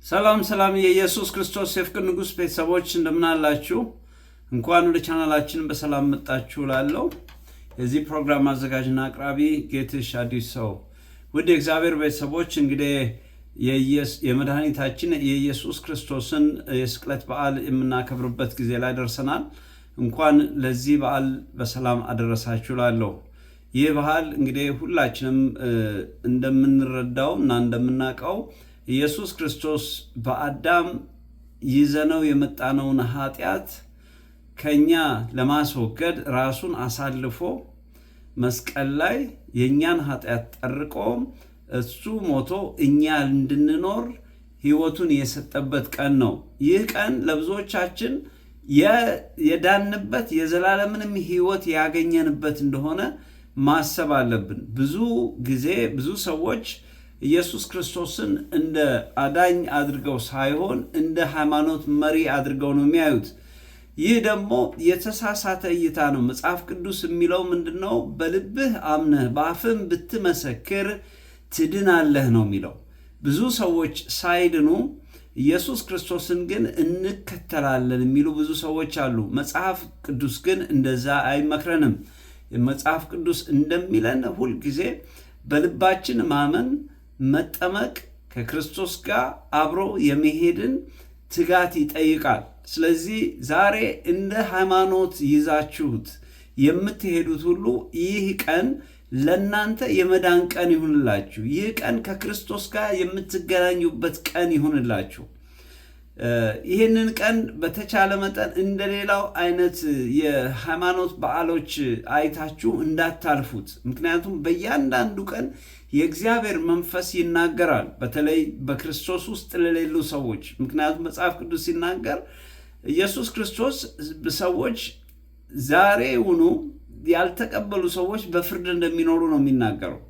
ሰላም ሰላም የኢየሱስ ክርስቶስ የፍቅር ንጉስ ቤተሰቦች እንደምን አላችሁ? እንኳን ወደ ቻናላችን በሰላም መጣችሁ ላለው የዚህ ፕሮግራም አዘጋጅና አቅራቢ ጌትሽ አዲስ ሰው። ውድ የእግዚአብሔር ቤተሰቦች እንግዲህ የመድኃኒታችን የኢየሱስ ክርስቶስን የስቅለት በዓል የምናከብርበት ጊዜ ላይ ደርሰናል። እንኳን ለዚህ በዓል በሰላም አደረሳችሁ ላለው። ይህ በዓል እንግዲህ ሁላችንም እንደምንረዳው እና እንደምናውቀው ኢየሱስ ክርስቶስ በአዳም ይዘነው የመጣነውን ኃጢአት ከኛ ለማስወገድ ራሱን አሳልፎ መስቀል ላይ የኛን ኃጢአት ጠርቆ እሱ ሞቶ እኛ እንድንኖር ሕይወቱን የሰጠበት ቀን ነው። ይህ ቀን ለብዙዎቻችን የዳንበት የዘላለምንም ሕይወት ያገኘንበት እንደሆነ ማሰብ አለብን። ብዙ ጊዜ ብዙ ሰዎች ኢየሱስ ክርስቶስን እንደ አዳኝ አድርገው ሳይሆን እንደ ሃይማኖት መሪ አድርገው ነው የሚያዩት። ይህ ደግሞ የተሳሳተ እይታ ነው። መጽሐፍ ቅዱስ የሚለው ምንድነው? በልብህ አምነህ በአፍህም ብትመሰክር ትድናለህ ነው የሚለው። ብዙ ሰዎች ሳይድኑ ኢየሱስ ክርስቶስን ግን እንከተላለን የሚሉ ብዙ ሰዎች አሉ። መጽሐፍ ቅዱስ ግን እንደዛ አይመክረንም። መጽሐፍ ቅዱስ እንደሚለን ሁልጊዜ በልባችን ማመን፣ መጠመቅ ከክርስቶስ ጋር አብሮ የመሄድን ትጋት ይጠይቃል። ስለዚህ ዛሬ እንደ ሃይማኖት ይዛችሁት የምትሄዱት ሁሉ ይህ ቀን ለእናንተ የመዳን ቀን ይሁንላችሁ። ይህ ቀን ከክርስቶስ ጋር የምትገናኙበት ቀን ይሁንላችሁ። ይህንን ቀን በተቻለ መጠን እንደሌላው አይነት የሃይማኖት በዓሎች አይታችሁ እንዳታልፉት። ምክንያቱም በእያንዳንዱ ቀን የእግዚአብሔር መንፈስ ይናገራል፣ በተለይ በክርስቶስ ውስጥ ለሌሉ ሰዎች። ምክንያቱም መጽሐፍ ቅዱስ ሲናገር ኢየሱስ ክርስቶስ ሰዎች ዛሬውኑ ያልተቀበሉ ሰዎች በፍርድ እንደሚኖሩ ነው የሚናገረው።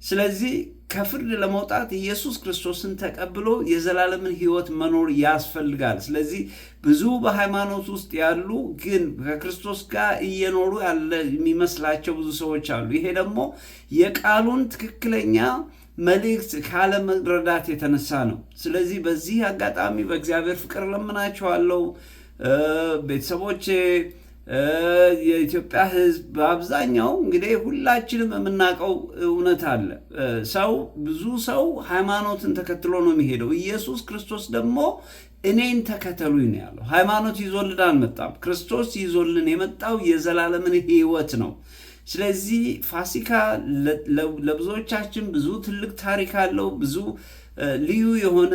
ስለዚህ ከፍርድ ለመውጣት ኢየሱስ ክርስቶስን ተቀብሎ የዘላለምን ሕይወት መኖር ያስፈልጋል። ስለዚህ ብዙ በሃይማኖት ውስጥ ያሉ ግን ከክርስቶስ ጋር እየኖሩ ያለ የሚመስላቸው ብዙ ሰዎች አሉ። ይሄ ደግሞ የቃሉን ትክክለኛ መልእክት ካለመረዳት የተነሳ ነው። ስለዚህ በዚህ አጋጣሚ በእግዚአብሔር ፍቅር ለምናችኋለሁ ቤተሰቦቼ፣ የኢትዮጵያ ሕዝብ በአብዛኛው እንግዲህ ሁላችንም የምናውቀው እውነት አለ። ብዙ ሰው ሃይማኖትን ተከትሎ ነው የሚሄደው። ኢየሱስ ክርስቶስ ደግሞ እኔን ተከተሉኝ ነው ያለው። ሃይማኖት ይዞልን አልመጣም። ክርስቶስ ይዞልን የመጣው የዘላለምን ሕይወት ነው። ስለዚህ ፋሲካ ለብዙዎቻችን ብዙ ትልቅ ታሪክ አለው። ብዙ ልዩ የሆነ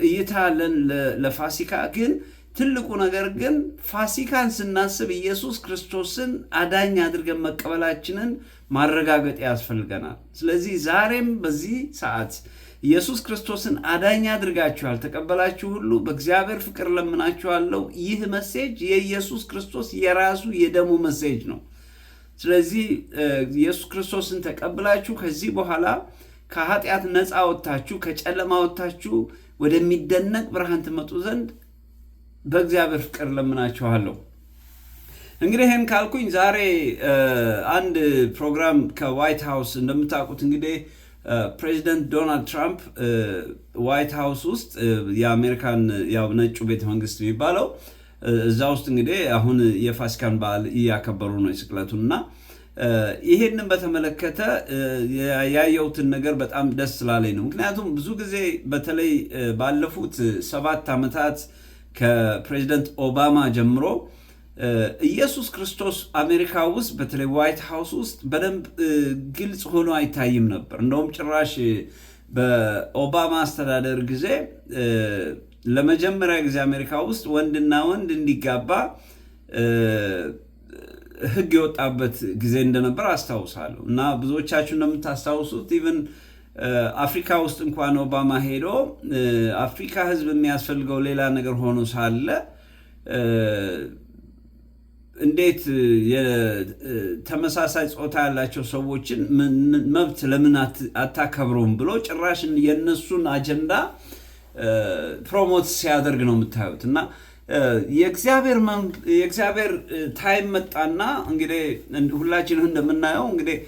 እይታ አለን ለፋሲካ። ግን ትልቁ ነገር ግን ፋሲካን ስናስብ ኢየሱስ ክርስቶስን አዳኝ አድርገን መቀበላችንን ማረጋገጥ ያስፈልገናል። ስለዚህ ዛሬም በዚህ ሰዓት ኢየሱስ ክርስቶስን አዳኝ አድርጋችሁ ያልተቀበላችሁ ሁሉ በእግዚአብሔር ፍቅር ለምናችኋለሁ። ይህ መሴጅ የኢየሱስ ክርስቶስ የራሱ የደሙ መሴጅ ነው። ስለዚህ ኢየሱስ ክርስቶስን ተቀብላችሁ ከዚህ በኋላ ከኃጢአት ነፃ ወጥታችሁ ከጨለማ ወጥታችሁ ወደሚደነቅ ብርሃን ትመጡ ዘንድ በእግዚአብሔር ፍቅር ለምናችኋለሁ። እንግዲህ ይህን ካልኩኝ ዛሬ አንድ ፕሮግራም ከዋይት ሃውስ እንደምታውቁት እንግዲህ ፕሬዚደንት ዶናልድ ትራምፕ ዋይት ሃውስ ውስጥ የአሜሪካን ያው ነጩ ቤተ መንግስት የሚባለው እዛ ውስጥ እንግዲህ አሁን የፋሲካን በዓል እያከበሩ ነው የስቅለቱን እና ይሄንን በተመለከተ ያየሁትን ነገር በጣም ደስ ስላለኝ ነው። ምክንያቱም ብዙ ጊዜ በተለይ ባለፉት 7 ዓመታት ከፕሬዚደንት ኦባማ ጀምሮ ኢየሱስ ክርስቶስ አሜሪካ ውስጥ በተለይ ዋይት ሃውስ ውስጥ በደንብ ግልጽ ሆኖ አይታይም ነበር። እንደውም ጭራሽ በኦባማ አስተዳደር ጊዜ ለመጀመሪያ ጊዜ አሜሪካ ውስጥ ወንድና ወንድ እንዲጋባ ሕግ የወጣበት ጊዜ እንደነበር አስታውሳለሁ። እና ብዙዎቻችሁ እንደምታስታውሱት ኢቭን አፍሪካ ውስጥ እንኳን ኦባማ ሄዶ አፍሪካ ሕዝብ የሚያስፈልገው ሌላ ነገር ሆኖ ሳለ እንዴት ተመሳሳይ ጾታ ያላቸው ሰዎችን መብት ለምን አታከብሩም ብሎ ጭራሽ የነሱን አጀንዳ ፕሮሞት ሲያደርግ ነው የምታዩት። እና የእግዚአብሔር ታይም መጣና እንግዲህ ሁላችንም እንደምናየው እንግዲህ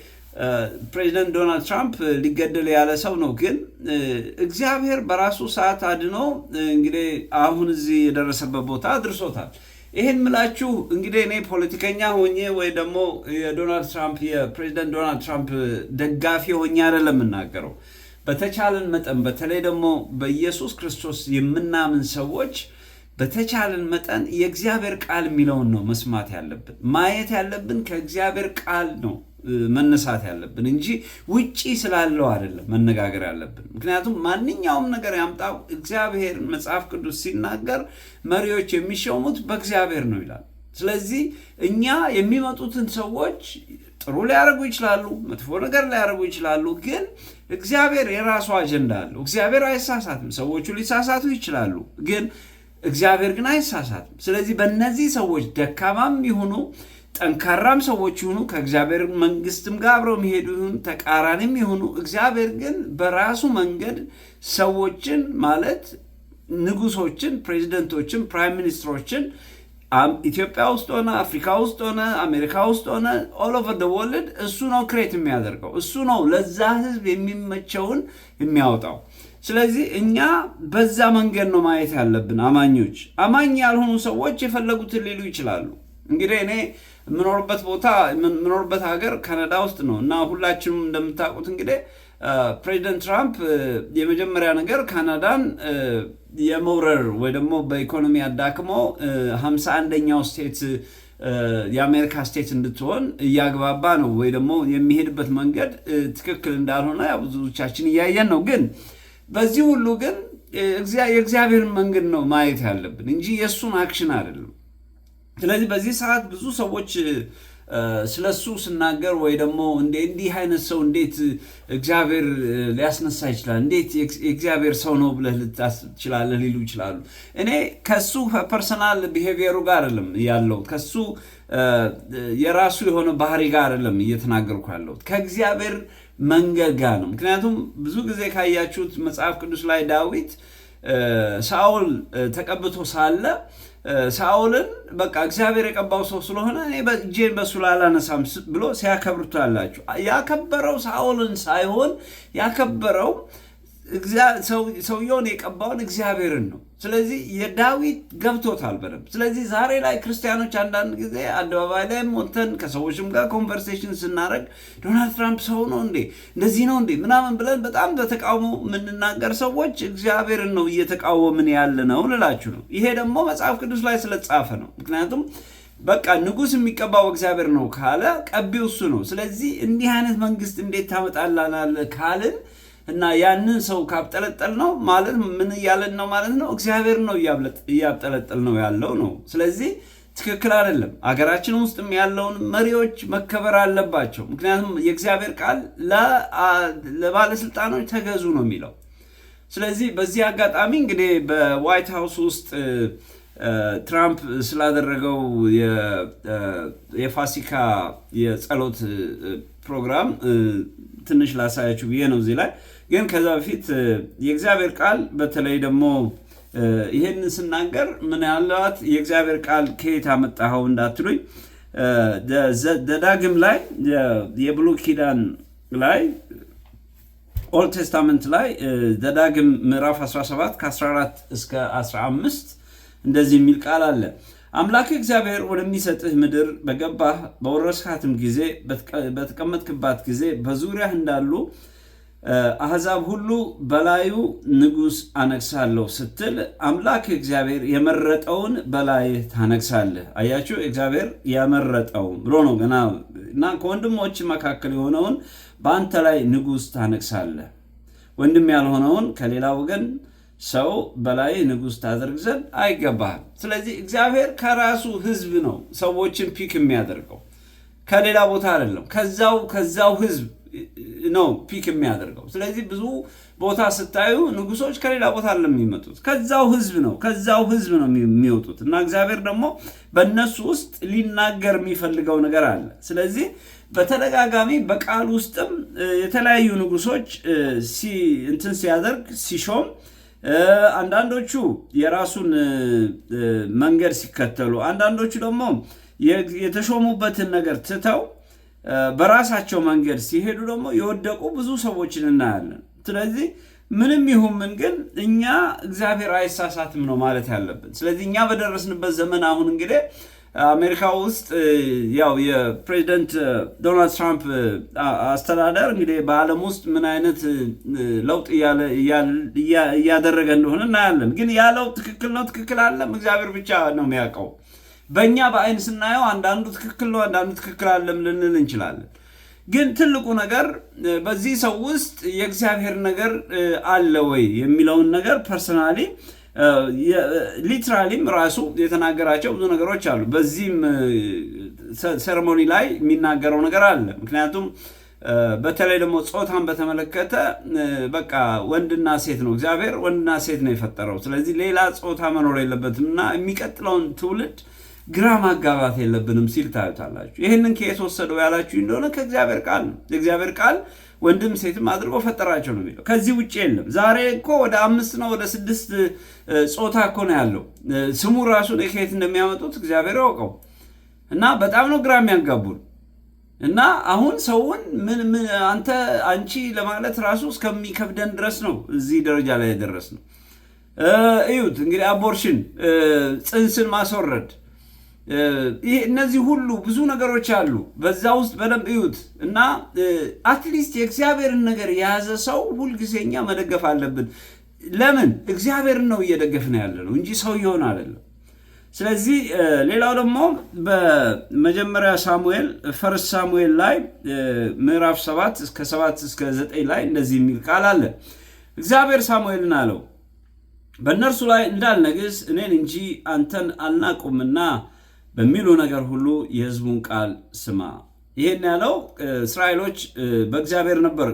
ፕሬዚደንት ዶናልድ ትራምፕ ሊገደል ያለ ሰው ነው። ግን እግዚአብሔር በራሱ ሰዓት አድኖ እንግዲህ አሁን እዚህ የደረሰበት ቦታ አድርሶታል። ይህን ምላችሁ እንግዲህ እኔ ፖለቲከኛ ሆኜ ወይ ደግሞ የፕሬዚደንት ዶናልድ ትራምፕ ደጋፊ ሆኜ አይደለም የምናገረው። በተቻለን መጠን በተለይ ደግሞ በኢየሱስ ክርስቶስ የምናምን ሰዎች በተቻለን መጠን የእግዚአብሔር ቃል የሚለውን ነው መስማት ያለብን። ማየት ያለብን ከእግዚአብሔር ቃል ነው መነሳት ያለብን እንጂ ውጪ ስላለው አይደለም መነጋገር ያለብን። ምክንያቱም ማንኛውም ነገር ያምጣው እግዚአብሔር መጽሐፍ ቅዱስ ሲናገር መሪዎች የሚሾሙት በእግዚአብሔር ነው ይላል። ስለዚህ እኛ የሚመጡትን ሰዎች ጥሩ ሊያደርጉ ይችላሉ፣ መጥፎ ነገር ሊያደርጉ ይችላሉ። ግን እግዚአብሔር የራሱ አጀንዳ አለው። እግዚአብሔር አይሳሳትም። ሰዎቹ ሊሳሳቱ ይችላሉ፣ ግን እግዚአብሔር ግን አይሳሳትም። ስለዚህ በእነዚህ ሰዎች ደካማም ይሁኑ ጠንካራም ሰዎች ይሁኑ ከእግዚአብሔር መንግስትም ጋር አብረው የሚሄዱ ይሁኑ ተቃራኒም ይሁኑ እግዚአብሔር ግን በራሱ መንገድ ሰዎችን ማለት ንጉሶችን፣ ፕሬዚደንቶችን፣ ፕራይም ሚኒስትሮችን ኢትዮጵያ ውስጥ ሆነ አፍሪካ ውስጥ ሆነ አሜሪካ ውስጥ ሆነ ኦል ኦቨር ዘ ወርልድ እሱ ነው ክሬት የሚያደርገው። እሱ ነው ለዛ ህዝብ የሚመቸውን የሚያወጣው። ስለዚህ እኛ በዛ መንገድ ነው ማየት ያለብን። አማኞች፣ አማኝ ያልሆኑ ሰዎች የፈለጉትን ሊሉ ይችላሉ። እንግዲህ እኔ የምኖርበት ሀገር ካናዳ ውስጥ ነው እና ሁላችንም እንደምታውቁት እንግዲህ ፕሬዚደንት ትራምፕ የመጀመሪያ ነገር ካናዳን የመውረር ወይ ደግሞ በኢኮኖሚ አዳክሞ 51ኛው ስቴት የአሜሪካ ስቴት እንድትሆን እያግባባ ነው ወይ ደግሞ የሚሄድበት መንገድ ትክክል እንዳልሆነ ብዙዎቻችን እያየን ነው። ግን በዚህ ሁሉ ግን የእግዚአብሔርን መንገድ ነው ማየት ያለብን እንጂ የእሱን አክሽን አይደለም። ስለዚህ በዚህ ሰዓት ብዙ ሰዎች ስለሱ ስናገር ወይ ደግሞ እንዲህ አይነት ሰው እንዴት እግዚአብሔር ሊያስነሳ ይችላል፣ እንዴት የእግዚአብሔር ሰው ነው ብለህ ልታስብ ትችላለህ ሊሉ ይችላሉ። እኔ ከሱ ፐርሰናል ቢሄቪየሩ ጋር አይደለም ያለሁት፣ ከሱ የራሱ የሆነ ባህሪ ጋር አይደለም እየተናገርኩ ያለሁት፣ ከእግዚአብሔር መንገድ ጋር ነው። ምክንያቱም ብዙ ጊዜ ካያችሁት መጽሐፍ ቅዱስ ላይ ዳዊት ሳኦል ተቀብቶ ሳለ ሳኦልን በቃ እግዚአብሔር የቀባው ሰው ስለሆነ እኔ እጄን በሱ ላይ አላነሳም ብሎ ሲያከብሩት አላችሁ። ያከበረው ሳኦልን ሳይሆን ያከበረው ሰውየውን የቀባውን እግዚአብሔርን ነው። ስለዚህ የዳዊት ገብቶታል በደንብ። ስለዚህ ዛሬ ላይ ክርስቲያኖች አንዳንድ ጊዜ አደባባይ ላይ ሞተን ከሰዎችም ጋር ኮንቨርሴሽን ስናደርግ ዶናልድ ትራምፕ ሰው ነው እንዴ እንደዚህ ነው እንዴ ምናምን ብለን በጣም በተቃውሞ የምንናገር ሰዎች እግዚአብሔርን ነው እየተቃወምን ያለ ነው ልላችሁ ነው። ይሄ ደግሞ መጽሐፍ ቅዱስ ላይ ስለተጻፈ ነው። ምክንያቱም በቃ ንጉሥ የሚቀባው እግዚአብሔር ነው ካለ ቀቢው እሱ ነው። ስለዚህ እንዲህ አይነት መንግስት እንዴት ታመጣላናለህ ካልን እና ያንን ሰው ካብጠለጠል ነው ማለት ምን እያለን ነው ማለት ነው? እግዚአብሔር ነው እያብጠለጠል ነው ያለው ነው። ስለዚህ ትክክል አይደለም። አገራችን ውስጥም ያለውን መሪዎች መከበር አለባቸው። ምክንያቱም የእግዚአብሔር ቃል ለባለስልጣኖች ተገዙ ነው የሚለው። ስለዚህ በዚህ አጋጣሚ እንግዲህ በዋይት ሃውስ ውስጥ ትራምፕ ስላደረገው የፋሲካ የጸሎት ፕሮግራም ትንሽ ላሳያችሁ ብዬ ነው እዚህ ላይ። ግን ከዛ በፊት የእግዚአብሔር ቃል በተለይ ደግሞ ይሄን ስናገር ምን ያለዋት የእግዚአብሔር ቃል ከየት አመጣኸው እንዳትሉኝ ዘዳግም ላይ የብሉይ ኪዳን ላይ ኦልድ ቴስታመንት ላይ ዘዳግም ምዕራፍ 17 ከ14 እስከ 15 እንደዚህ የሚል ቃል አለ። አምላክ እግዚአብሔር ወደሚሰጥህ ምድር በገባህ በወረስካትም ጊዜ በተቀመጥክባት ጊዜ በዙሪያህ እንዳሉ አሕዛብ ሁሉ በላዩ ንጉሥ አነግሳለሁ ስትል አምላክ እግዚአብሔር የመረጠውን በላይህ ታነግሳለህ። አያችሁ፣ እግዚአብሔር ያመረጠው ብሎ ነው ገና እና ከወንድሞች መካከል የሆነውን በአንተ ላይ ንጉሥ ታነግሳለህ፣ ወንድም ያልሆነውን ከሌላ ወገን ሰው በላይ ንጉሥ ታደርግ ዘንድ አይገባህም። ስለዚህ እግዚአብሔር ከራሱ ሕዝብ ነው ሰዎችን ፒክ የሚያደርገው፣ ከሌላ ቦታ አይደለም። ከዛው ሕዝብ ነው ፒክ የሚያደርገው። ስለዚህ ብዙ ቦታ ስታዩ ንጉሶች ከሌላ ቦታ አይደለም የሚመጡት፣ ከዛው ሕዝብ ነው የሚወጡት እና እግዚአብሔር ደግሞ በእነሱ ውስጥ ሊናገር የሚፈልገው ነገር አለ። ስለዚህ በተደጋጋሚ በቃል ውስጥም የተለያዩ ንጉሶች እንትን ሲያደርግ ሲሾም አንዳንዶቹ የራሱን መንገድ ሲከተሉ፣ አንዳንዶቹ ደግሞ የተሾሙበትን ነገር ትተው በራሳቸው መንገድ ሲሄዱ ደግሞ የወደቁ ብዙ ሰዎችን እናያለን። ስለዚህ ምንም ይሁን ምን ግን እኛ እግዚአብሔር አይሳሳትም ነው ማለት ያለብን። ስለዚህ እኛ በደረስንበት ዘመን አሁን እንግዲህ አሜሪካ ውስጥ ያው የፕሬዚደንት ዶናልድ ትራምፕ አስተዳደር እንግዲህ በዓለም ውስጥ ምን አይነት ለውጥ እያደረገ እንደሆነ እናያለን። ግን ያ ለውጥ ትክክል ነው ትክክል አለም እግዚአብሔር ብቻ ነው የሚያውቀው። በእኛ በአይን ስናየው አንዳንዱ ትክክል ነው አንዳንዱ ትክክል አለም ልንል እንችላለን። ግን ትልቁ ነገር በዚህ ሰው ውስጥ የእግዚአብሔር ነገር አለ ወይ የሚለውን ነገር ፐርሰናሊ ሊትራሊም ራሱ የተናገራቸው ብዙ ነገሮች አሉ። በዚህም ሴሬሞኒ ላይ የሚናገረው ነገር አለ። ምክንያቱም በተለይ ደግሞ ጾታን በተመለከተ በቃ ወንድና ሴት ነው እግዚአብሔር ወንድና ሴት ነው የፈጠረው። ስለዚህ ሌላ ጾታ መኖር የለበትም እና የሚቀጥለውን ትውልድ ግራ ማጋባት የለብንም ሲል ታዩታላችሁ። ይህንን ከየት ወሰደው ያላችሁ እንደሆነ ከእግዚአብሔር ቃል ነው። የእግዚአብሔር ቃል ወንድም ሴትም አድርጎ ፈጠራቸው ነው የሚለው። ከዚህ ውጭ የለም። ዛሬ እኮ ወደ 5 ነው ወደ 6 ጾታ እኮ ነው ያለው። ስሙ ራሱ ከየት እንደሚያመጡት እግዚአብሔር ያውቀው እና በጣም ነው ግራ የሚያጋቡን እና አሁን ሰውን ምን አንተ አንቺ ለማለት ራሱ እስከሚከብደን ድረስ ነው እዚህ ደረጃ ላይ የደረስነው። እዩት እንግዲህ አቦርሽን፣ ጽንስን ማስወረድ፣ እነዚህ ሁሉ ብዙ ነገሮች አሉ በዛ ውስጥ በደንብ እዩት። እና አትሊስት የእግዚአብሔርን ነገር የያዘ ሰው ሁልጊዜኛ መደገፍ አለብን። ለምን እግዚአብሔርን ነው እየደገፍን ያለ ነው እንጂ ሰው ይሆን አይደለም። ስለዚህ ሌላው ደግሞ በመጀመሪያ ሳሙኤል ፈርስት ሳሙኤል ላይ ምዕራፍ 7 እስከ 9 ላይ እንደዚህ የሚል ቃል አለ። እግዚአብሔር ሳሙኤልን አለው በእነርሱ ላይ እንዳልነግስ እኔን እንጂ አንተን አልናቁምና በሚሉ ነገር ሁሉ የሕዝቡን ቃል ስማ። ይሄን ያለው እስራኤሎች በእግዚአብሔር ነበር፣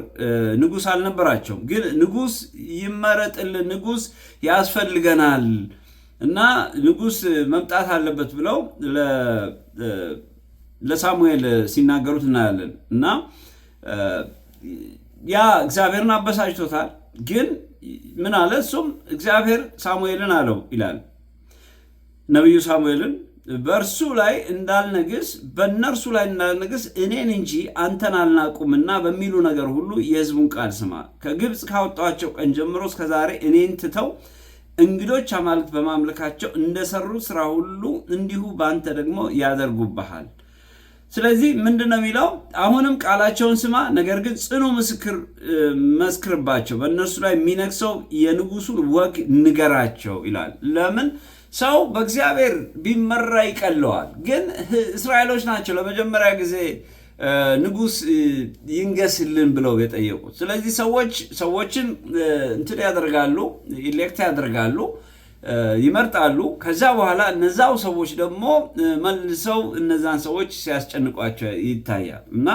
ንጉሥ አልነበራቸውም። ግን ንጉሥ ይመረጥልን፣ ንጉሥ ያስፈልገናል እና ንጉሥ መምጣት አለበት ብለው ለሳሙኤል ሲናገሩት እናያለን። እና ያ እግዚአብሔርን አበሳጭቶታል። ግን ምን አለ? እሱም እግዚአብሔር ሳሙኤልን አለው ይላል ነቢዩ ሳሙኤልን በእርሱ ላይ እንዳልነግስ በእነርሱ ላይ እንዳልነግስ እኔን እንጂ አንተን አልናቁምና በሚሉ ነገር ሁሉ የሕዝቡን ቃል ስማ። ከግብፅ ካወጣቸው ቀን ጀምሮ እስከ ዛሬ እኔን ትተው እንግዶች አማልክት በማምለካቸው እንደሰሩት ስራ ሁሉ እንዲሁ በአንተ ደግሞ ያደርጉብሃል። ስለዚህ ምንድነው የሚለው? አሁንም ቃላቸውን ስማ፣ ነገር ግን ጽኑ ምስክር መስክርባቸው፣ በእነርሱ ላይ የሚነግሰው የንጉሱን ወግ ንገራቸው ይላል። ለምን ሰው በእግዚአብሔር ቢመራ ይቀለዋል። ግን እስራኤሎች ናቸው ለመጀመሪያ ጊዜ ንጉስ ይንገስልን ብለው የጠየቁት። ስለዚህ ሰዎችን እንትን ያደርጋሉ፣ ኢሌክት ያደርጋሉ፣ ይመርጣሉ። ከዛ በኋላ እነዛው ሰዎች ደግሞ መልሰው እነዛን ሰዎች ሲያስጨንቋቸው ይታያል። እና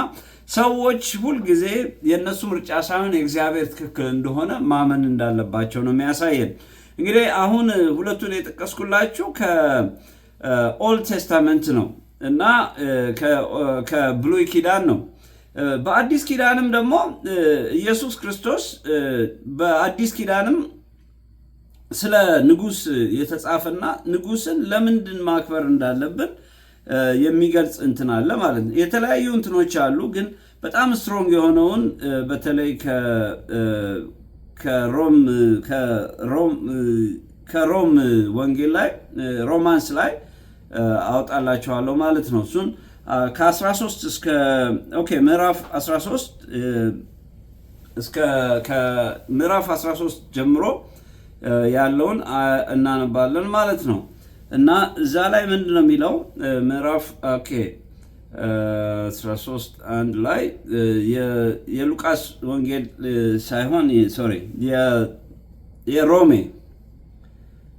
ሰዎች ሁልጊዜ የእነሱ ምርጫ ሳይሆን የእግዚአብሔር ትክክል እንደሆነ ማመን እንዳለባቸው ነው የሚያሳየን። እንግዲህ አሁን ሁለቱን የጠቀስኩላችሁ ከኦልድ ቴስታመንት ነው እና ከብሉይ ኪዳን ነው። በአዲስ ኪዳንም ደግሞ ኢየሱስ ክርስቶስ በአዲስ ኪዳንም ስለ ንጉስ የተጻፈና ንጉስን ለምንድን ማክበር እንዳለብን የሚገልጽ እንትን አለ ማለት ነው። የተለያዩ እንትኖች አሉ፣ ግን በጣም ስትሮንግ የሆነውን በተለይ ከሮም ወንጌል ላይ ሮማንስ ላይ አውጣላችኋለሁ ማለት ነው። እሱን ከ13 እስከ ምዕራፍ 13 እስከ ከምዕራፍ 13 ጀምሮ ያለውን እናነባለን ማለት ነው። እና እዛ ላይ ምንድን ነው የሚለው? ምዕራፍ 13 1 ላይ የሉቃስ ወንጌል ሳይሆን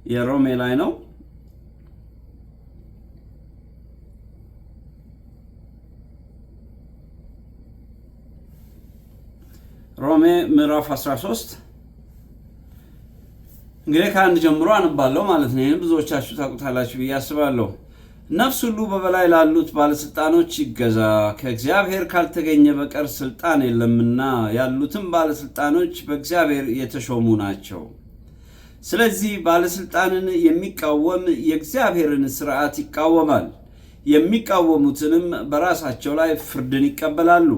የሮሜ ላይ ነው። ሮሜ ምዕራፍ 13 እንግዲህ ከአንድ ጀምሮ አንባለሁ ማለት ነው። ይህን ብዙዎቻችሁ ታውቁታላችሁ ብዬ አስባለሁ። ነፍስ ሁሉ በበላይ ላሉት ባለስልጣኖች ይገዛ፣ ከእግዚአብሔር ካልተገኘ በቀር ስልጣን የለምና፣ ያሉትም ባለስልጣኖች በእግዚአብሔር የተሾሙ ናቸው። ስለዚህ ባለስልጣንን የሚቃወም የእግዚአብሔርን ሥርዓት ይቃወማል፣ የሚቃወሙትንም በራሳቸው ላይ ፍርድን ይቀበላሉ።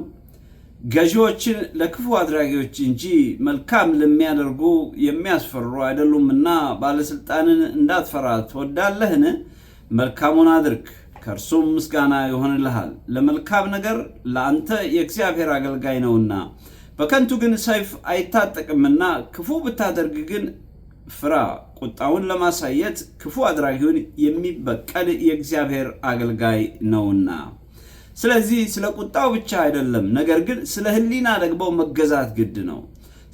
ገዢዎችን ለክፉ አድራጊዎች እንጂ መልካም ለሚያደርጉ የሚያስፈሩ አይደሉምና ባለስልጣንን እንዳትፈራ ትወዳለህን? መልካሙን አድርግ፣ ከእርሱም ምስጋና ይሆንልሃል። ለመልካም ነገር ለአንተ የእግዚአብሔር አገልጋይ ነውና። በከንቱ ግን ሰይፍ አይታጠቅምና ክፉ ብታደርግ ግን ፍራ። ቁጣውን ለማሳየት ክፉ አድራጊውን የሚበቀል የእግዚአብሔር አገልጋይ ነውና። ስለዚህ ስለ ቁጣው ብቻ አይደለም፣ ነገር ግን ስለ ሕሊና ደግሞ መገዛት ግድ ነው።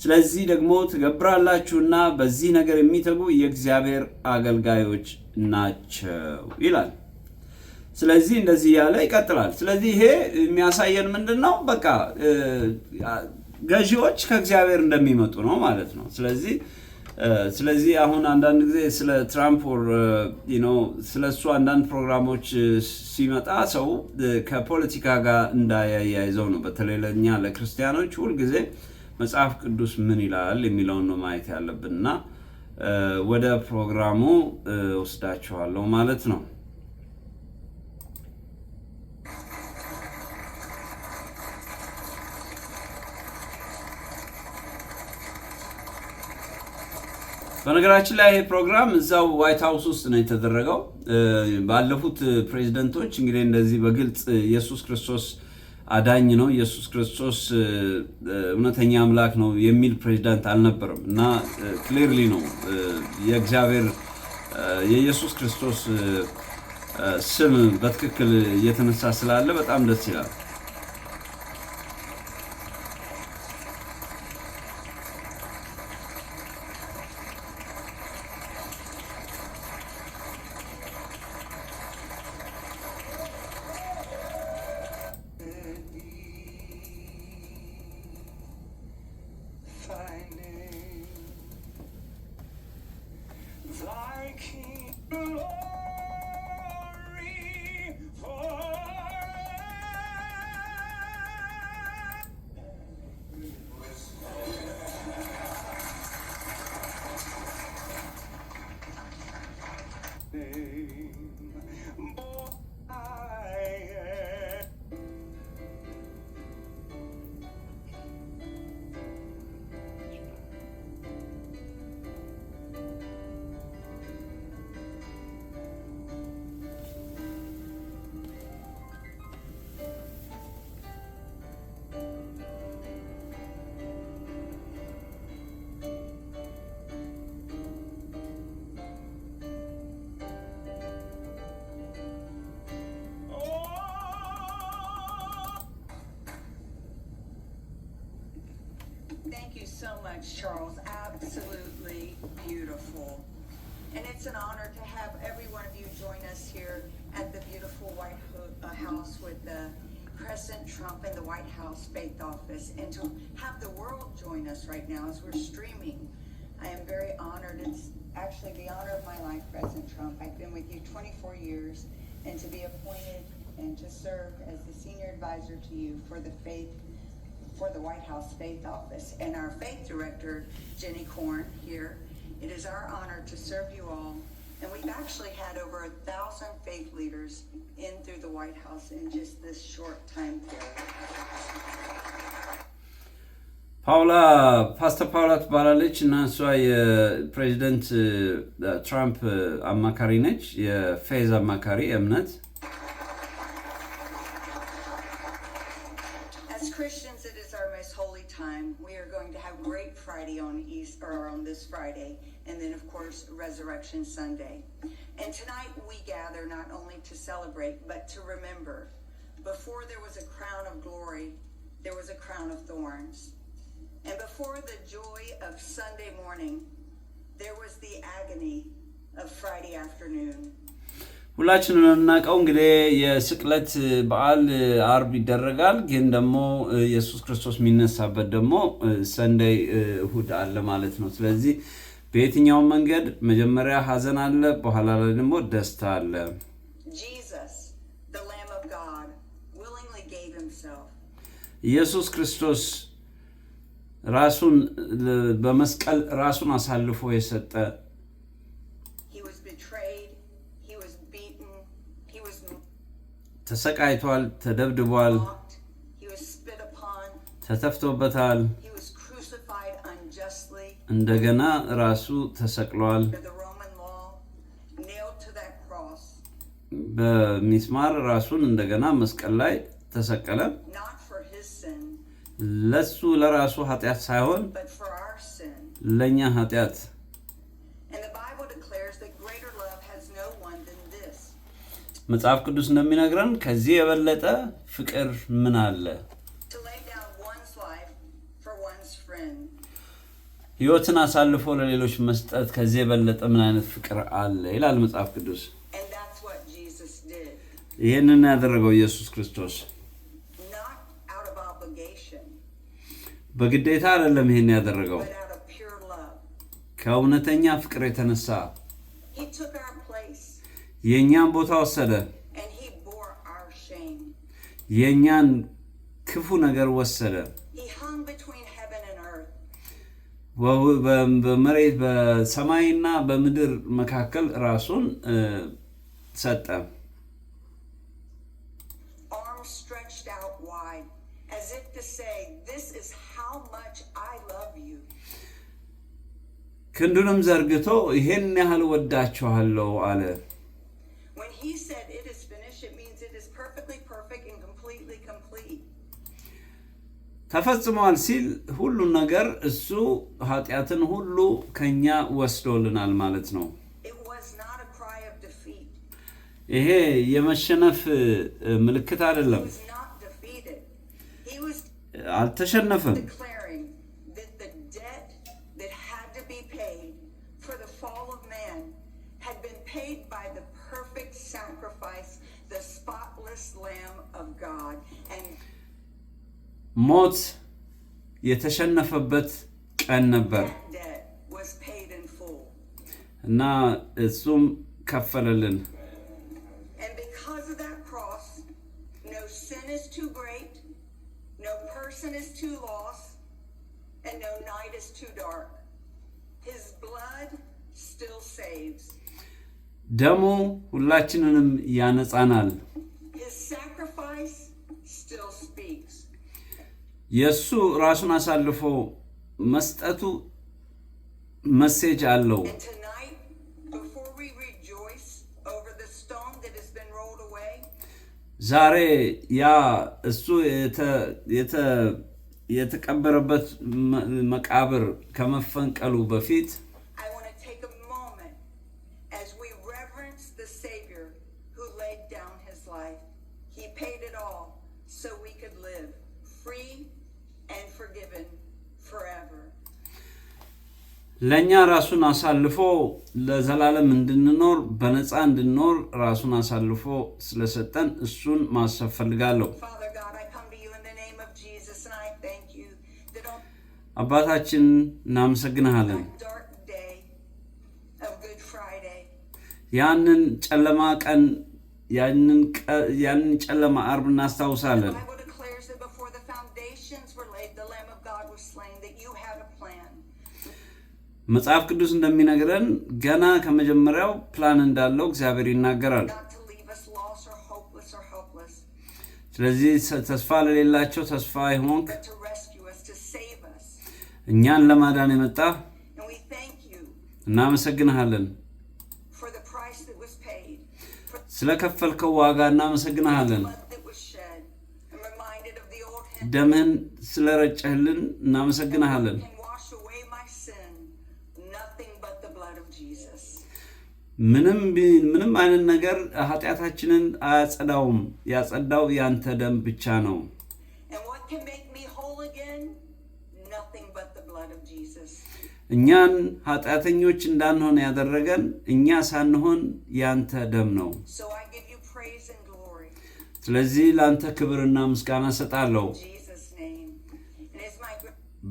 ስለዚህ ደግሞ ትገብራላችሁና በዚህ ነገር የሚተጉ የእግዚአብሔር አገልጋዮች ናቸው ይላል። ስለዚህ እንደዚህ ያለ ይቀጥላል። ስለዚህ ይሄ የሚያሳየን ምንድነው? በቃ ገዢዎች ከእግዚአብሔር እንደሚመጡ ነው ማለት ነው። ስለዚህ አሁን አንዳንድ ጊዜ ስለ ትራምፕ ስለሱ አንዳንድ ፕሮግራሞች ሲመጣ ሰው ከፖለቲካ ጋር እንዳያያይዘው ነው። በተለይ ለእኛ ለክርስቲያኖች ሁልጊዜ መጽሐፍ ቅዱስ ምን ይላል የሚለውን ነው ማየት ያለብንና ወደ ፕሮግራሙ ወስዳችኋለሁ ማለት ነው። በነገራችን ላይ ይሄ ፕሮግራም እዛው ዋይት ሃውስ ውስጥ ነው የተደረገው። ባለፉት ፕሬዝዳንቶች እንግዲህ እንደዚህ በግልጽ ኢየሱስ ክርስቶስ አዳኝ ነው፣ ኢየሱስ ክርስቶስ እውነተኛ አምላክ ነው የሚል ፕሬዝዳንት አልነበረም እና ክሊርሊ ነው የእግዚአብሔር የኢየሱስ ክርስቶስ ስም በትክክል እየተነሳ ስላለ በጣም ደስ ይላል። Thank you so much, Charles. Absolutely beautiful. And it's an honor to have every one of you join us here at the beautiful White House with the President Trump and the White House Faith Office, and to have the world join us right now as we're streaming. I am very honored. It's actually the honor of my life, President Trump. I've been with you 24 years, and to be appointed and to serve as the senior advisor to you for the White House Faith Office, and our faith director, Jenny Korn, here. It is our honor to serve you all, and we've actually had over 1,000 faith leaders in through the White House in just this short time period. ፓስተር ፓውላ ትባላለች እና እሷ የፕሬዚደንት ትራምፕ አማካሪ ነች፣ የፌዝ አማካሪ እምነት። As Christians, it is our most holy time. We are going to have Great Friday on this Friday, and then of course Resurrection Sunday. And tonight we gather not only to celebrate but to remember. Before there was a crown of glory, there was a crown of thorns. And before the joy of Sunday morning, there was the agony of Friday afternoon. ሁላችንም እናውቀው እንግዲህ የስቅለት በዓል አርብ ይደረጋል፣ ግን ደግሞ ኢየሱስ ክርስቶስ የሚነሳበት ደግሞ ሰንደይ እሁድ አለ ማለት ነው። ስለዚህ በየትኛው መንገድ መጀመሪያ ሐዘን አለ፣ በኋላ ላይ ደግሞ ደስታ አለ። Jesus, the Lamb of God, willingly gave himself. ኢየሱስ ክርስቶስ ራሱን በመስቀል ራሱን አሳልፎ የሰጠ ተሰቃይቷል ተደብድቧል mocked, he was spit upon, ተተፍቶበታል he was crucified unjustly እንደገና ራሱ ተሰቅሏል under the Roman law, nailed to that cross, በሚስማር ራሱን እንደገና መስቀል ላይ ተሰቀለ not for his sin, ለሱ ለራሱ ኃጢያት ሳይሆን but for our sin. ለኛ ኃጢያት And the Bible declares that greater love has no one than this. መጽሐፍ ቅዱስ እንደሚነግረን ከዚህ የበለጠ ፍቅር ምን አለ To lay down one's life for one's friend. ሕይወትን አሳልፎ ለሌሎች መስጠት ከዚህ የበለጠ ምን አይነት ፍቅር አለ ይላል መጽሐፍ ቅዱስ And that's what Jesus did. ይሄንን ያደረገው ኢየሱስ ክርስቶስ Not out of obligation, በግዴታ አይደለም ይሄን ያደረገው but out of pure love. ከእውነተኛ ፍቅር የተነሳ He took our place የኛን ቦታ ወሰደ and he bore our shame. የኛን ክፉ ነገር ወሰደ He hung between heaven and earth. በመሬት በሰማይና በምድር መካከል ራሱን ሰጠ Arms stretched out wide, as if to say, this is how much I love you. ክንዱንም ዘርግቶ ይሄን ያህል ወዳችኋለሁ አለ When he said it is finished, it means it is perfectly perfect and completely complete. ተፈጽሟል ሲል ሁሉ ነገር እሱ ኃጢያትን ሁሉ ከኛ ወስዶልናል ማለት ነው It was not a cry of defeat. ይሄ የመሸነፍ ምልክት He አይደለም was not defeated. He was አልተሸነፈም declaring that the debt that had to be paid for the fall of man had been paid by the perfect sacrifice, the spotless Lamb of God. And ሞት የተሸነፈበት ቀን ነበር that debt was paid in full. እና እሱም ከፈለልን And because of that cross, no sin is too great, no person is too lost, and no night is too dark. His blood still saves. ደሙ ሁላችንንም ያነጻናል His sacrifice still speaks. የሱ ራሱን አሳልፎ መስጠቱ መሴጅ አለው And tonight, before we rejoice over the stone that has been rolled away, ዛሬ ያ እሱ የተቀበረበት መቃብር ከመፈንቀሉ በፊት I want to take a moment as we reverence the Savior who laid down his life. He paid it all so we could live free and forgiven forever. ለኛ ራሱን አሳልፎ ለዘላለም እንድንኖር በነፃ እንድንኖር ራሱን አሳልፎ ስለሰጠን እሱን ማሰብ ፈልጋለሁ Father God, I come to you in the name of Jesus and I thank you that on አባታችን እናመሰግንሃለን that dark day of Good Friday, ያንን ጨለማ ቀን ያንን ጨለማ አርብ እናስታውሳለን the Bible declares that before the foundations were laid, the Lamb of God was slain, that you had a plan. መጽሐፍ ቅዱስ እንደሚነግረን ገና ከመጀመሪያው ፕላን እንዳለው እግዚአብሔር ይናገራል Not to leave us lost or helpless, ስለዚህ ተስፋ ለሌላቸው ተስፋ ይሆንክ but to rescue us, to save us. እኛን ለማዳን የመጣ And we thank you እናመሰግንሃለን for the price that was paid, for ስለከፈልከው ዋጋ እናመሰግንሃለን the blood that was shed. I'm reminded of the old hymn, ደምህን ስለረጨህልን እናመሰግንሃለን can wash away my sin, nothing but the blood of Jesus. ምንም አይነት ነገር ኃጢያታችንን አያጸዳውም ያጸዳው ያንተ ደም ብቻ ነው And what can make me whole again? Nothing but the blood of Jesus. እኛን ኃጢያተኞች እንዳንሆን ያደረገን እኛ ሳንሆን ያንተ ደም ነው So I give you praise and glory ስለዚህ ላንተ ክብርና ምስጋና ሰጣለሁ in Jesus' name. And it's my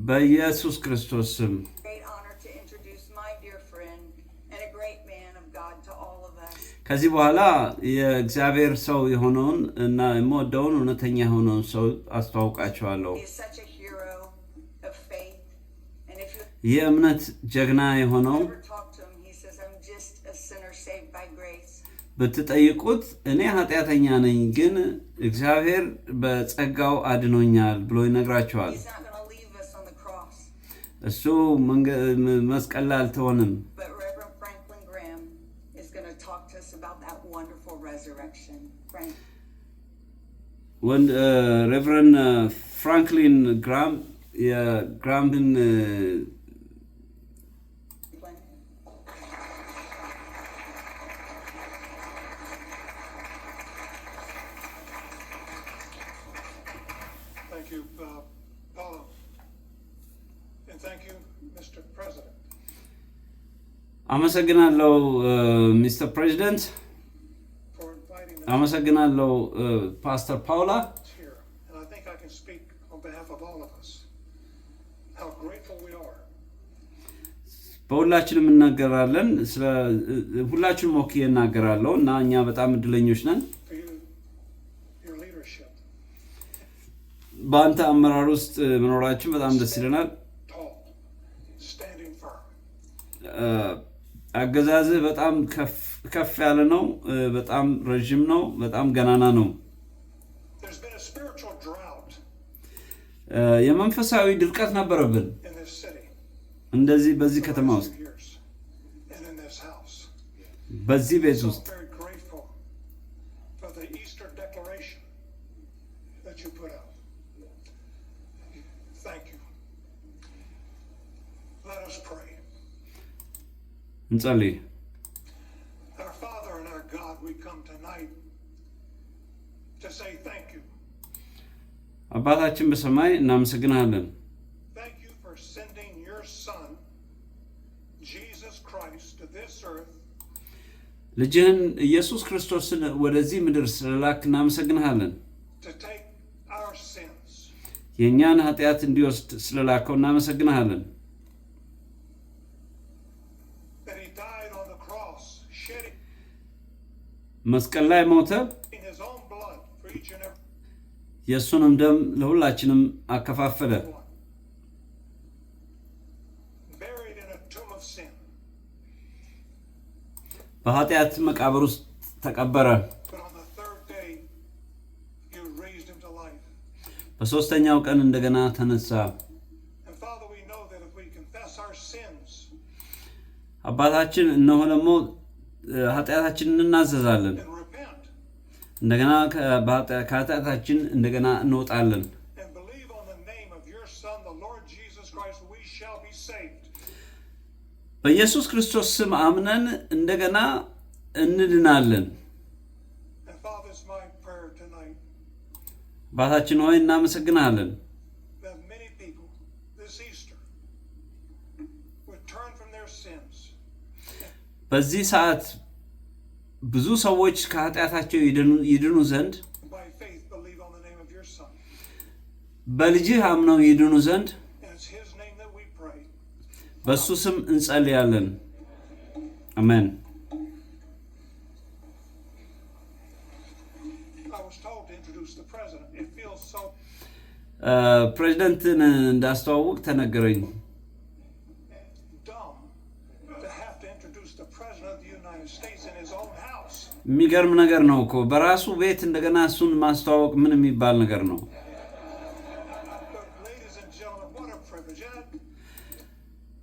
በኢየሱስ ክርስቶስ ስም great honor to introduce my dear friend and a great man of God to all of us. ከዚህ በኋላ የእግዚአብሔር ሰው የሆነውን እና የምወደውን እውነተኛ የሆነውን ሰው አስተዋውቃቸዋለሁ He is such a hero of faith. And if you የእምነት ጀግና የሆነው ever talk to him, he says, I'm just a sinner saved by grace. ብትጠይቁት እኔ ኃጢአተኛ ነኝ ግን እግዚአብሔር በጸጋው አድኖኛል ብሎ ይነግራቸዋል። እሱ መስቀል ላይ አልተወንም። ሬቨረንድ ፍራንክሊን ግራም የግራምን አመሰግናለሁ ሚስተር ፕሬዚደንት፣ አመሰግናለሁ ፓስተር ፓውላ። በሁላችንም እናገራለን፣ ሁላችንም ወክዬ እናገራለሁ እና እኛ በጣም እድለኞች ነን። በአንተ አመራር ውስጥ መኖራችን በጣም ደስ ይለናል። አገዛዝህ በጣም ከፍ ያለ ነው፣ በጣም ረጅም ነው፣ በጣም ገናና ነው። የመንፈሳዊ ድርቀት ነበረብን እንደዚህ በዚህ ከተማ ውስጥ በዚህ ቤት ውስጥ እንጸልይ። አባታችን በሰማይ እናመሰግናለን። ልጅህን ኢየሱስ ክርስቶስን ወደዚህ ምድር ስለላክ እናመሰግናለን። የእኛን ኃጢአት እንዲወስድ ስለላከው እናመሰግናለን። መስቀል ላይ ሞተ፣ የእሱንም ደም ለሁላችንም አከፋፈለ። በኃጢአት መቃብር ውስጥ ተቀበረ። በሦስተኛው ቀን እንደገና ተነሳ። አባታችን እነሆ ደግሞ ኃጢአታችንን እናዘዛለን፣ እንደገና ከኃጢአታችን እንደገና እንወጣለን። በኢየሱስ ክርስቶስ ስም አምነን እንደገና እንድናለን። አባታችን ሆይ እናመሰግናለን። በዚህ ሰዓት ብዙ ሰዎች ከኃጢአታቸው ይድኑ ዘንድ በልጅህ አምነው ይድኑ ዘንድ በሱ ስም እንጸልያለን። አሜን። ፕሬዚደንትን እንዳስተዋውቅ ተነገረኝ። የሚገርም ነገር ነው እኮ በራሱ ቤት እንደገና እሱን ማስተዋወቅ ምን የሚባል ነገር ነው?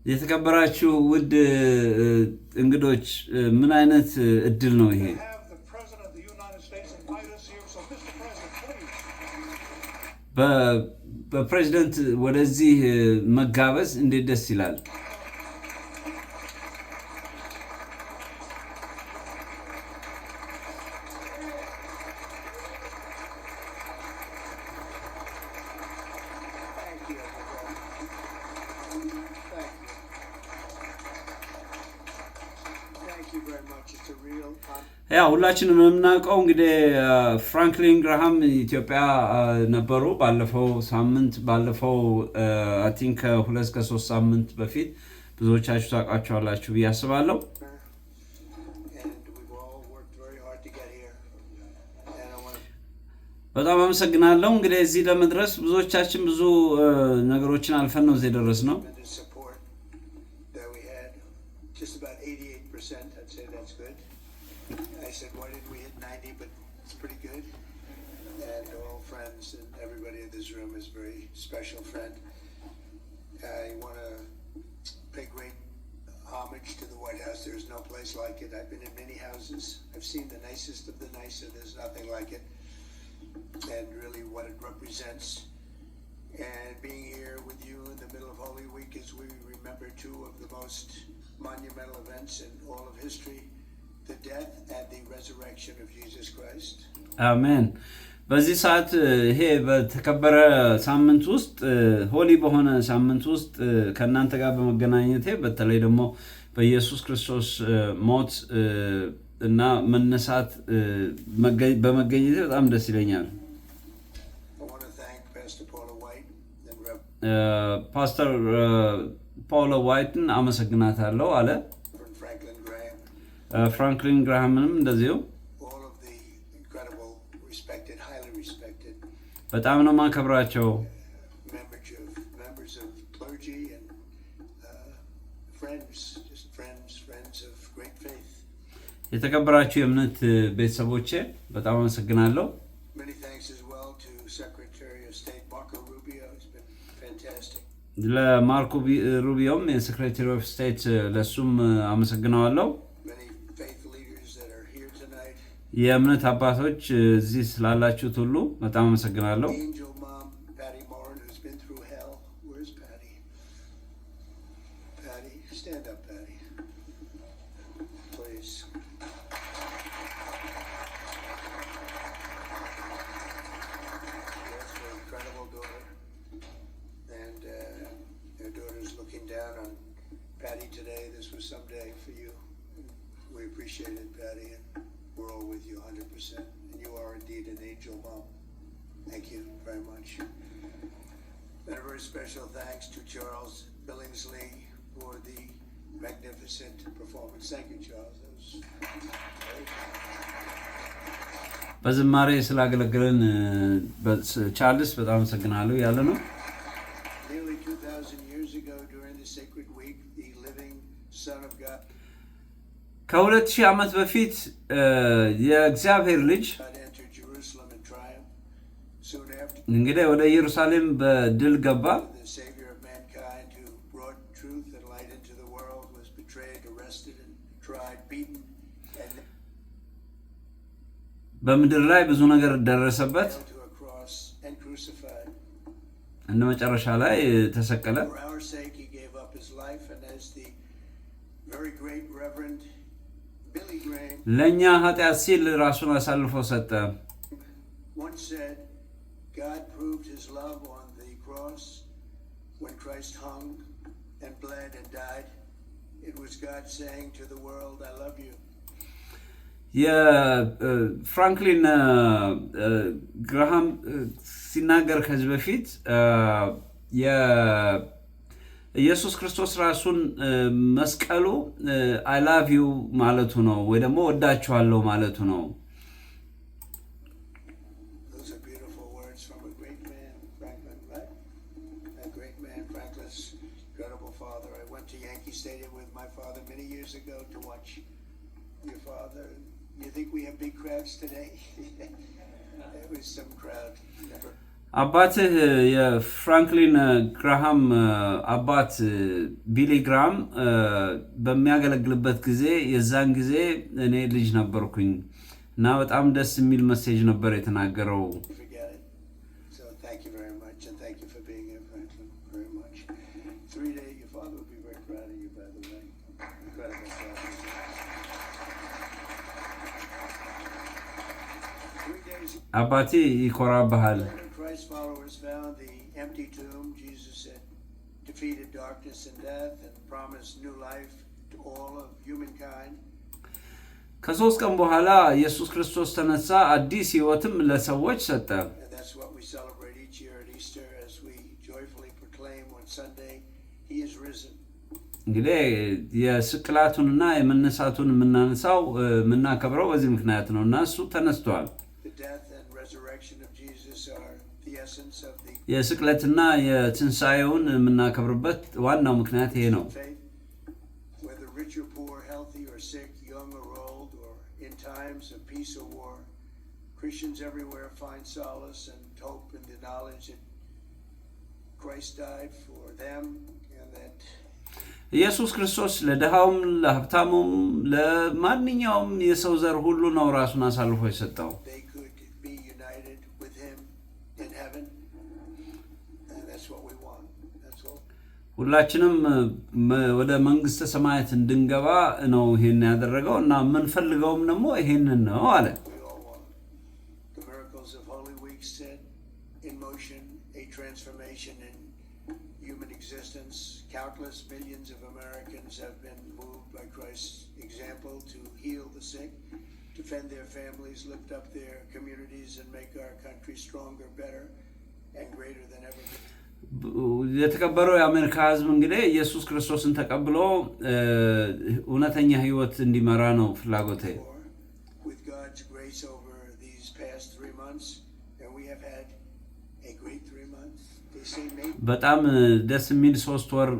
የተከበራችሁ ውድ እንግዶች ምን አይነት እድል ነው ይሄ! በፕሬዚደንት ወደዚህ መጋበዝ እንዴት ደስ ይላል! ያ ሁላችንም የምናውቀው እንግዲህ ፍራንክሊን ግራሃም ኢትዮጵያ ነበሩ። ባለፈው አይ ቲንክ ከ2-3 ሳምንት በፊት ብዙዎቻችሁ ታውቃቸዋላችሁ ብዬ አስባለሁ። በጣም አመሰግናለሁ። እንግዲህ እዚህ ለመድረስ ብዙዎቻችን ብዙ ነገሮችን አልፈን ነው እዚህ የደረስነው። I said, why didn't we hit 90? But it's pretty good. And all friends and everybody in this room is a very special friend. I want to pay great homage to the White House. There's no place like it. I've been in many houses. I've seen the nicest of the nice, and there's nothing like it. And really what it represents. And being here with you in the middle of Holy Week as we remember two of the most monumental events in all of history, the death and the resurrection of Jesus Christ. Amen. በዚህ ሰዓት ይሄ በተከበረ ሳምንት ውስጥ ሆሊ በሆነ ሳምንት ውስጥ ከእናንተ ጋር በመገናኘቴ በተለይ ደግሞ በኢየሱስ ክርስቶስ ሞት እና መነሳት በመገኘቴ በጣም ደስ ይለኛል። ፓስተር ፓውላ ዋይትን አመሰግናታለሁ አለ። ፍራንክሊን ግራሃምንም እንደዚሁ በጣም ነው ማከብራቸው። የተከበራችሁ የእምነት ቤተሰቦቼ በጣም አመሰግናለሁ። ለማርኮ ሩቢዮም የሴክሬታሪ ኦፍ ስቴት ለሱም አመሰግናለሁ። የእምነት አባቶች እዚህ ስላላችሁት ሁሉ በጣም አመሰግናለሁ። Patty, today, this was some day for you. We appreciate it, Patty, and we're all with you 100%. And you are indeed an angel mom. Thank you very much. And a very special thanks to Charles Billingsley for the magnificent performance. Thank you, Charles. በዝማሬ ስላገለገለን ቻርልስ በጣም አመሰግናለሁ ያለ ነው። ከ2000 ዓመት በፊት የእግዚአብሔር ልጅ እንግዲህ ወደ ኢየሩሳሌም በድል ገባ። በምድር ላይ ብዙ ነገር ደረሰበት እና መጨረሻ ላይ ተሰቀለ። ለኛ ኃጢአት ሲል ራሱን አሳልፎ ሰጠ። God proved his love on the cross when Christ hung and bled and died. It was God saying to the world, I love you. የፍራንክሊን ግራሃም ሲናገር ከዚህ በፊት ኢየሱስ ክርስቶስ ራሱን መስቀሉ I love you ማለቱ ነው ወይ ደግሞ ወዳችኋለሁ ማለቱ ነው። አባትህ የፍራንክሊን ግራሃም አባት ቢሊ ግራሃም በሚያገለግልበት ጊዜ የዛን ጊዜ እኔ ልጅ ነበርኩኝ እና በጣም ደስ የሚል ሜሴጅ ነበር የተናገረው። አባቴ ይኮራብሃል። ከሶስት ቀን በኋላ ኢየሱስ ክርስቶስ ተነሳ፣ አዲስ ሕይወትም ለሰዎች ሰጠ። እንግዲህ የስቅላቱንና የመነሳቱን የምናከብረው በዚህ ምክንያት ነው እና እሱ ተነስቷል። የስቅለትና የትንሣኤውን የምናከብርበት ዋናው ምክንያት ይሄ ነው። rich or poor, healthy or sick, young or old, or in times of peace or war, Christians everywhere find solace and hope in the knowledge that Christ died for them and that ኢየሱስ ክርስቶስ ለደሃውም ለሀብታሙም ለማንኛውም የሰው ዘር ሁሉ ነው ራሱን አሳልፎ የሰጠው። they could be united with him in heaven, and that's what we want. That's all. ሁላችንም ወደ መንግስተ ሰማያት እንድንገባ ነው ይሄን ያደረገው እና የምንፈልገውም ደግሞ ይሄንን ነው አለ። We all want. The miracles of Holy Week set in motion a transformation in human existence. Countless millions of Americans have been moved by Christ's example to heal the sick, defend their families, lift up their communities, and make our country stronger, better, and greater than ever before. የተከበረው የአሜሪካ ሕዝብ እንግዲህ ኢየሱስ ክርስቶስን ተቀብሎ እውነተኛ ህይወት እንዲመራ ነው ፍላጎቴ። With God's grace over these past 3 months, and we have had a great 3 months. በጣም ደስ የሚል 3 ወር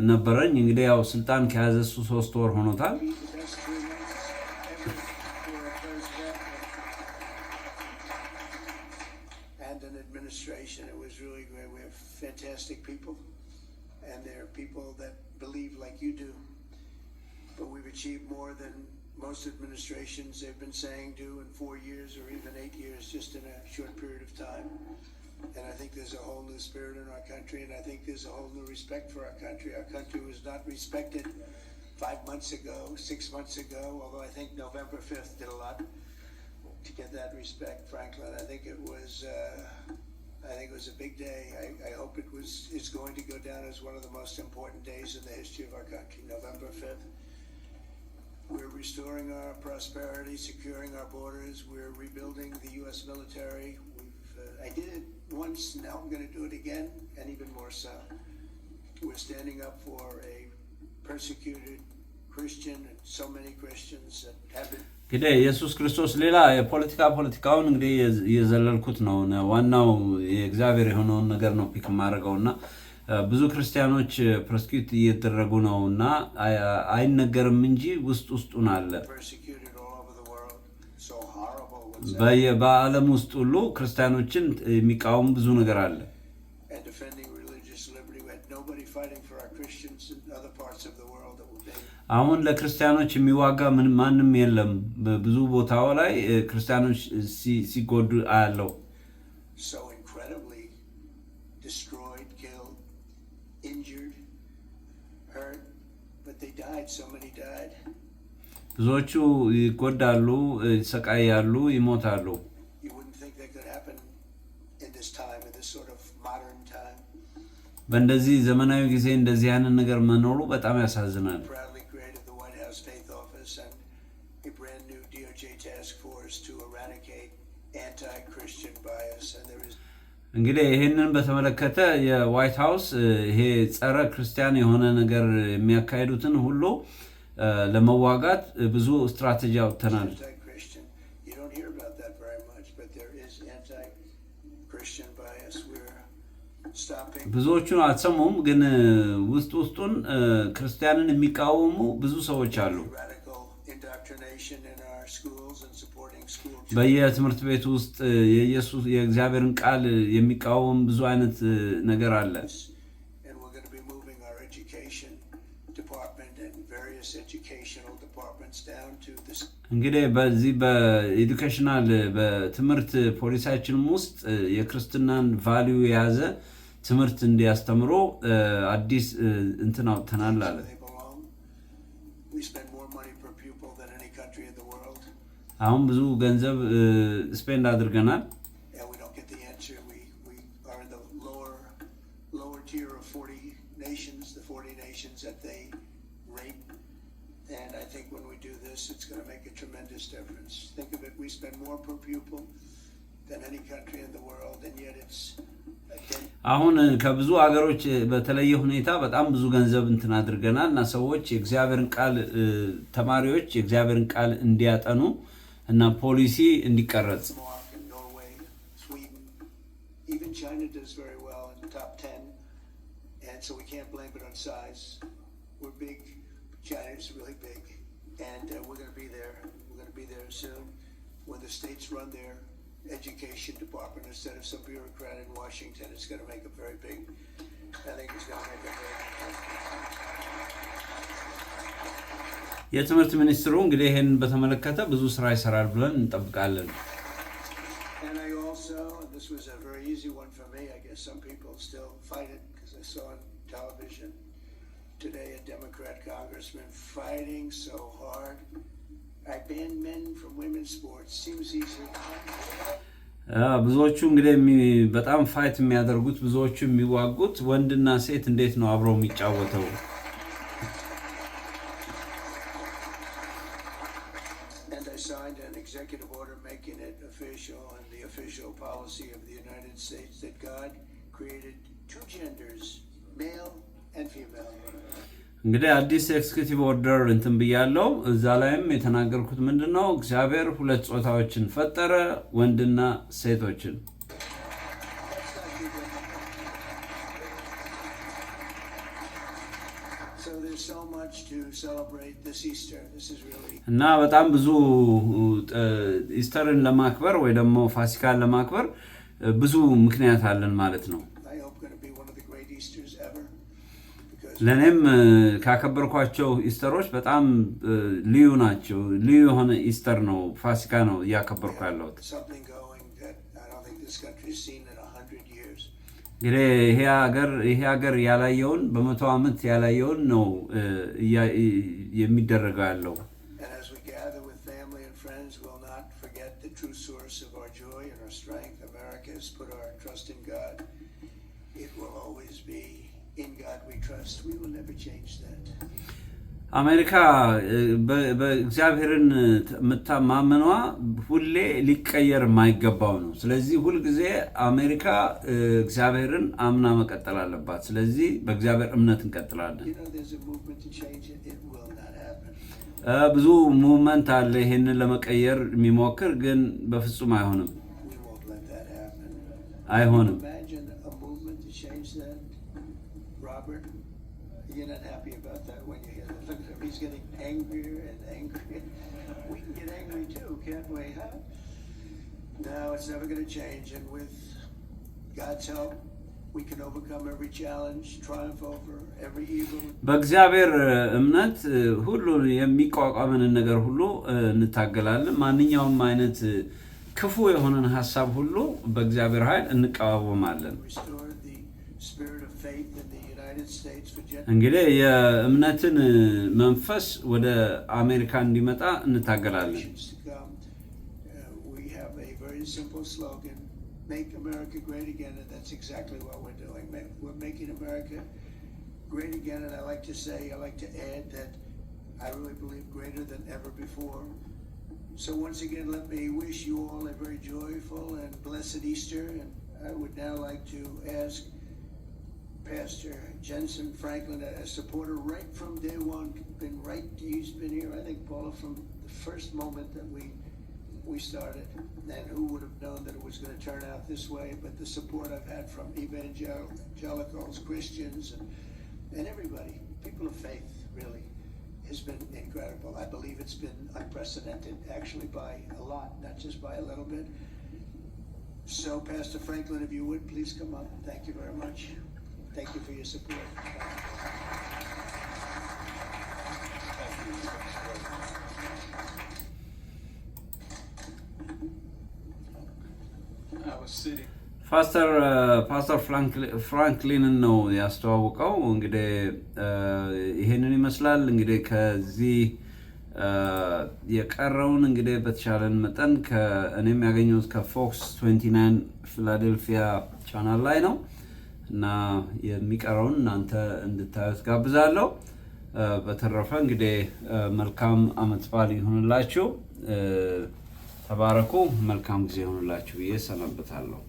ነበረኝ። እንግዲህ ያው ስልጣን ከያዘ 3 ወር ሆኖታል። And an administration, it was really great. We have fantastic people, and they're people that believe like you do. But we've achieved more than most administrations they've been saying do in 4 years or even 8 years, just in a short period of time. And I think there's a whole new spirit in our country, and I think there's a whole new respect for our country. Our country was not respected 5 months ago, 6 months ago, although I think November 5th did a lot to get that respect, Franklin. I think it was a big day. I hope it's going to go down as one of the most important days in the history of our country, November 5th. We're restoring our prosperity, securing our borders. We're rebuilding the U.S. military. I did it once, now I'm going to do it again, and even more so. We're standing up for a persecuted Christian, and so many Christians that have been. እንግዲህ ኢየሱስ ክርስቶስ ሌላ የፖለቲካውን እንግዲህ የዘለልኩት ነው። ዋናው የእግዚአብሔር የሆነውን ነገር ነው ፒክ ማድረገውና ብዙ ክርስቲያኖች ፕሮስኪዩት እየተደረጉ ነውና አይነገርም እንጂ ውስጡን አለ። በዓለም ውስጥ ሁሉ ክርስቲያኖችን የሚቃወም ብዙ ነገር አለ። አሁን ለክርስቲያኖች የሚዋጋ ማንም የለም። ብዙ ቦታው ላይ ክርስቲያኖች ሲጎዱ አያለው። ብዙዎቹ ይጎዳሉ፣ ይሰቃያሉ፣ ይሞታሉ። በእንደዚህ ዘመናዊ ጊዜ እንደዚህ አይነት ነገር መኖሩ በጣም ያሳዝናል። እንግዲህ ይሄንን በተመለከተ የዋይት ሃውስ ይሄ ጸረ ክርስቲያን የሆነ ነገር የሚያካሂዱትን ሁሉ ለመዋጋት ብዙ ስትራቴጂ አውጥተናል። ብዙዎቹን አትሰሙም፣ ግን ውስጡን ክርስቲያንን የሚቃወሙ ብዙ ሰዎች አሉ። በየትምህርት ቤት ውስጥ የእግዚአብሔርን ቃል የሚቃወም ብዙ አይነት ነገር አለ። እንግዲህ በዚህ በኤዱኬሽናል በትምህርት ፖሊሲያችንም ውስጥ የክርስትናን ቫልዩ የያዘ ትምህርት እንዲያስተምሩ አዲስ እንትን አውጥተናል አለ። አሁን ብዙ ገንዘብ ስፔንድ አድርገናል። አሁን ከብዙ ሀገሮች በተለየ ሁኔታ በጣም ብዙ ገንዘብ እንትን አድርገናል እና ሰዎች የእግዚአብሔርን ቃል ተማሪዎች የእግዚአብሔርን ቃል እንዲያጠኑ እና ፖሊሲ እንዲቀረጽ is really big, and we're going to be there. We're going to be there soon when the states run their education department instead of some bureaucrat in Washington. It's going to make a very big. I think it's going to make a very big. የትምህርት ሚኒስትሩ እንግዲህ ይሄን በተመለከተ ብዙ ስራ ይሰራል ብለን እንጠብቃለን። And I also, and this was a very easy one for me, I guess some people still fight it because I saw on television today a Democrat congressman fighting so hard. I ban men from women's sports. Seems easy. ብዙዎቹ እንግዲህ በጣም ፋይት የሚያደርጉት ብዙዎቹ የሚዋጉት ወንድና ሴት እንዴት ነው አብረው የሚጫወተው? And I signed an executive order making it official and the official policy of the United States that God created two genders, male and female. እንግዲህ አዲስ ኤክስኪዩቲቭ ኦርደር እንትን ብያለው። እዛ ላይም የተናገርኩት ምንድነው እግዚአብሔር ሁለት ጾታዎችን ፈጠረ፣ ወንድና ሴቶችን። So there's so much to celebrate this Easter. This is really እና በጣም ብዙ ኢስተርን ለማክበር ወይ ደግሞ ፋሲካን ለማክበር ብዙ ምክንያት አለን ማለት ነው። ለኔም ካከበርኳቸው ኢስተሮች በጣም ልዩ ናቸው። ልዩ የሆነ ኢስተር ነው፣ ፋሲካ ነው ያከበርኩ ያለሁት። እንግዲህ ይሄ ሀገር ያላየውን በመቶ ዓመት ያላየውን ነው የሚደረገው ያለው። አሜሪካ በእግዚአብሔርን የምታማመኗ ሁሌ ሊቀየር የማይገባው ነው። ስለዚህ ሁልጊዜ አሜሪካ እግዚአብሔርን አምና መቀጠል አለባት። ስለዚህ በእግዚአብሔር እምነት እንቀጥላለን። ብዙ ሙቭመንት አለ ይሄንን ለመቀየር የሚሞክር ግን በፍጹም አይሆንም። You're not happy about that when you hear that. Look at him, he's getting angrier and angrier. We can get angry too, can't we, huh? No, it's never going to change. And with God's help, we can overcome every challenge, triumph over every evil. በእግዚአብሔር እምነት ሁሉ የሚቋቋመንን ነገር ሁሉ እንታገላለን። ማንኛውም አይነት ክፉ የሆነን ሐሳብ ሁሉ በእግዚአብሔር ኃይል እንቃወማለን። እንግዲህ የእምነትን መንፈስ ወደ አሜሪካ እንዲመጣ እንታገላለን። Make America great again, and that's exactly what we're doing. We're making America great again, and I like to add that I really believe greater than ever before. So once again, let me wish you all a very joyful and blessed Easter, and I would now like to ask Pastor Jensen Franklin, a supporter right from day one, he's been here, I think, Paula, from the first moment that we started, and who would have known that it was going to turn out this way, but the support I've had from evangelicals, Christians, and everybody, people of faith, really, has been incredible. I believe it's been unprecedented, actually, by a lot, not just by a little bit. So, Pastor Franklin, if you would, please come up. Thank you very much. Thank you for your support. ፓስተር ፍራንክሊን ነው ያስተዋወቀው። እንግዲህ ይሄንን ይመስላል። እንግዲህ ከዚህ የቀረውን እንግዲህ በተቻለን መጠን ከእኔም ያገኘሁት ከፎክስ 29 ፊላዴልፊያ ቻናል ላይ ነው እና የሚቀረውን እናንተ እንድታዩት ጋብዛለሁ። በተረፈ እንግዲህ መልካም ዓመት በዓል ይሁንላችሁ። ተባረኩ። መልካም ጊዜ ይሁንላችሁ ብዬ ሰናበታለሁ።